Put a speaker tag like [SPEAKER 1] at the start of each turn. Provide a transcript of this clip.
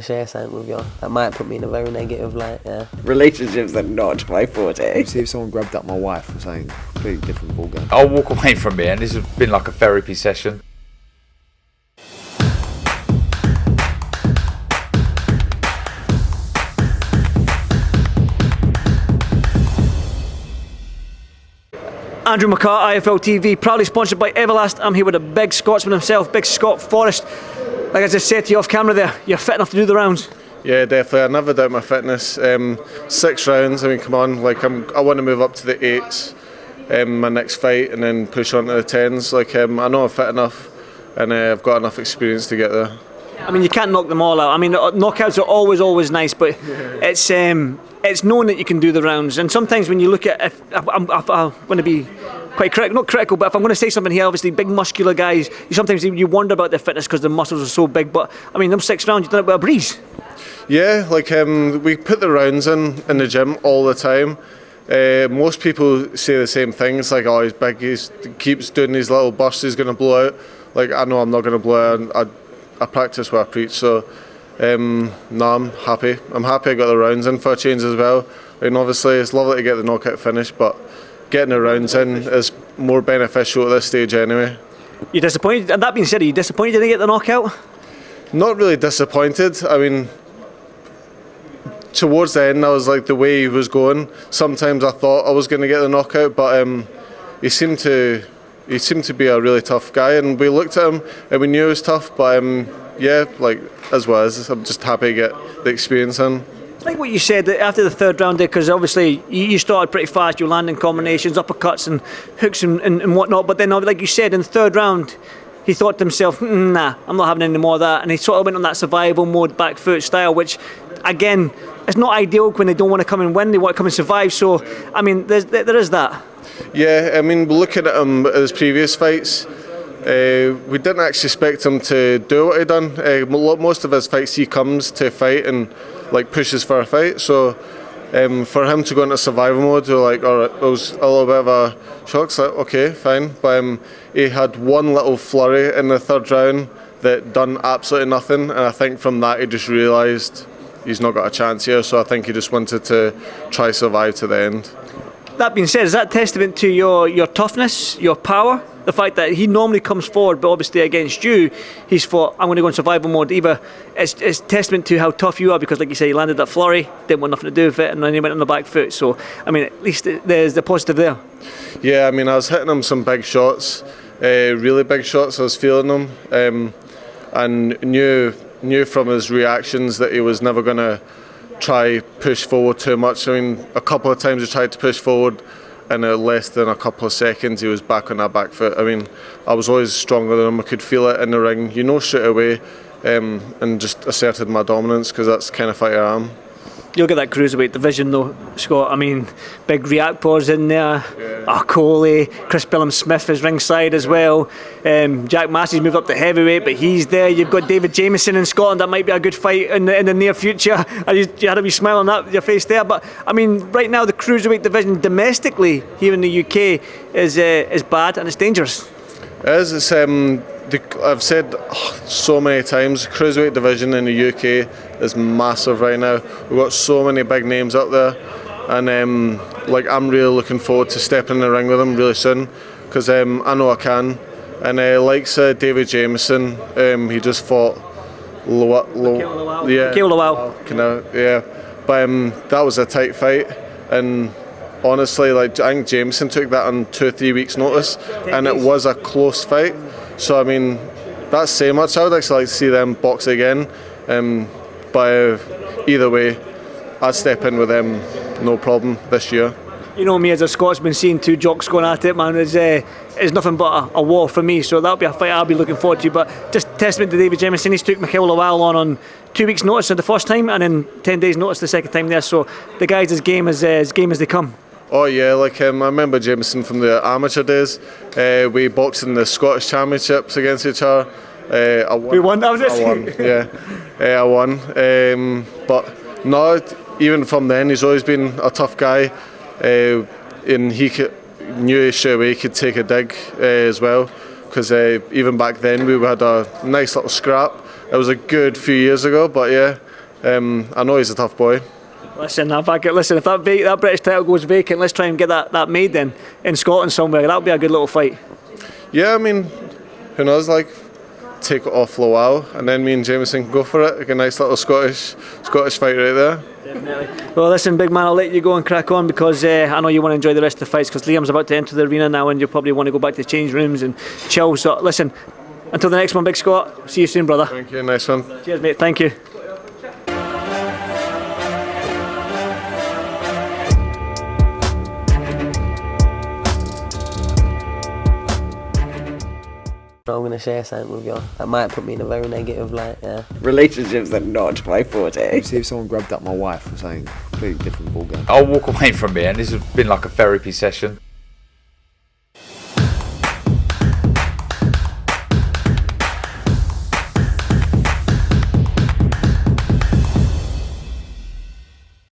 [SPEAKER 1] to share something with you. That might put me in a very negative light, yeah.
[SPEAKER 2] Relationships are not my forte.
[SPEAKER 3] See if someone grabbed up my wife or something completely different ballgame.
[SPEAKER 4] I'll walk away from here, and this has been like a therapy session.
[SPEAKER 5] Andrew McCART, IFL TV, proudly sponsored by Everlast. I'm here with a big Scotsman himself, big Scott Forrest. Like I just said to you off camera there, you're fit enough to do the rounds.
[SPEAKER 6] Yeah, definitely. I never doubt my fitness. 6 rounds. I mean, come on. Like I want to move up to the 8s, my next fight, and then push on to the 10s. Like I know I'm fit enough, and I've got enough experience to get there.
[SPEAKER 5] I mean, you can't knock them all out. I mean, knockouts are always nice, but it's known that you can do the rounds. And sometimes when you look at, if I want to be quite not critical, but if I'm going to say something here, obviously big muscular guys, sometimes you wonder about their fitness because their muscles are so big. But I mean, them 6 rounds, you've done it with a breeze.
[SPEAKER 6] Yeah, like we put the rounds in the gym all the time. Most people say the same things, like, oh, he's big, he keeps doing these little bursts, he's going to blow out. Like, I know I'm not going to blow out. I practice what I preach, so no, I'm happy. I'm happy I got the rounds in for a change as well. And obviously it's lovely to get the knockout finish, but getting the rounds in is more beneficial at this stage anyway.
[SPEAKER 5] You're disappointed? And that being said, are you disappointed you didn't get the knockout? Not
[SPEAKER 6] really disappointed. I mean, towards the end, I was like, the way he was going, sometimes I thought I was going to get the knockout, but he seemed to be a really tough guy, and we looked at him and we knew he was tough, but yeah, like, as well as I'm just happy to get the experience in.
[SPEAKER 5] I think what you said after the 3rd round there, because obviously you started pretty fast, you were landing combinations, uppercuts and hooks and whatnot, but then like you said, in the 3rd round he thought to himself, nah, I'm not having any more of that, and he sort of went on that survival mode, back foot style, which again, it's not ideal when they don't want to come and win, they want to come and survive. So I mean, there is that.
[SPEAKER 6] Yeah, I mean, looking at him at his previous fights, we didn't actually expect him to do what he done. Most of his fights, he comes to fight and like pushes for a fight. So for him to go into survival mode, we were like, all right, it was a little bit of a shock. It's like, okay, fine. But he had one little flurry in the 3rd round that done absolutely nothing, and I think from that he just realised he's not got a chance here. So I think he just wanted to try survive to the end.
[SPEAKER 5] That being said, is that testament to your toughness, your power? The fact that he normally comes forward, but obviously against you, he's thought, I'm going to go in survival mode. Either it's testament to how tough you are, because like you say, he landed that flurry, didn't want nothing to do with it, and then he went on the back foot. So, I mean, at least there's the positive there. Yeah,
[SPEAKER 6] I mean, I was hitting him some big shots, really big shots. I was feeling them, and knew from his reactions that he was never going to try push forward too much. I mean, a couple of times he tried to push forward, and in less than a couple of seconds he was back on that back foot. I mean, I was always stronger than him. I could feel it in the ring, straight away, and just asserted my dominance, because that's the kind of fighter I am.
[SPEAKER 5] You'll get that cruiserweight division though, Scott. I mean, big Reactors in there, Coley, Chris Billum-Smith is ringside as well. Jack Massey's moved up to heavyweight, but he's there. You've got David Jamieson in Scotland. That might be a good fight in the near future. You had a wee smile on that your face there. But I mean, right now the cruiserweight division domestically here in the UK is bad and it's dangerous.
[SPEAKER 6] It is. It's, I've said so many times, the cruiserweight division in the UK is massive right now. We've got so many big names up there, and I'm really looking forward to stepping in the ring with them really soon, because I know I can. And likes David Jamieson, he just fought
[SPEAKER 5] Lowell.
[SPEAKER 6] Yeah, but that was a tight fight, and honestly, like, I think Jamieson took that on 2-3 weeks' notice, and it was a close fight. So I mean, that's saying much. I would actually like to see them box again. But either way, I'd step in with them, no problem, this year.
[SPEAKER 5] You know me as a Scotsman, seeing 2 jocks going at it, man, is nothing but a war for me. So that'll be a fight I'll be looking forward to. But just testament to David Jamieson, he's took Michael Lowell on 2 weeks' notice the first time, and then 10 days' notice the second time there. So the guys as game as they come.
[SPEAKER 6] Oh yeah, like I remember Jamieson from the amateur days. We boxed in the Scottish Championships against each other. I won.
[SPEAKER 5] We won, that was it?
[SPEAKER 6] I won, yeah. I won. But no, even from then, he's always been a tough guy. And he knew straight away he could take a dig as well. Because even back then, we had a nice little scrap. It was a good few years ago, but yeah. I know he's a tough boy.
[SPEAKER 5] Listen, if that British title goes vacant, let's try and get that made then in Scotland somewhere. That'll be a good little fight.
[SPEAKER 6] Yeah, I mean, who knows, like, take it off Lowell and then me and Jamieson can go for it. Like a nice little Scottish fight right there.
[SPEAKER 5] Definitely. Well, listen, big man, I'll let you go and crack on because I know you want to enjoy the rest of the fights because Liam's about to enter the arena now and you'll probably want to go back to the change rooms and chill. So, listen, until the next one, Big Scott, see you soon, brother.
[SPEAKER 6] Thank you, nice one.
[SPEAKER 5] Cheers, mate, thank you.
[SPEAKER 1] I'm going to share something with you. That might put me in a very negative light, yeah.
[SPEAKER 2] Relationships are not my forte.
[SPEAKER 3] See if someone grabbed up my wife or something. Completely different ballgame.
[SPEAKER 4] I'll walk away from it, and this has been like a therapy session.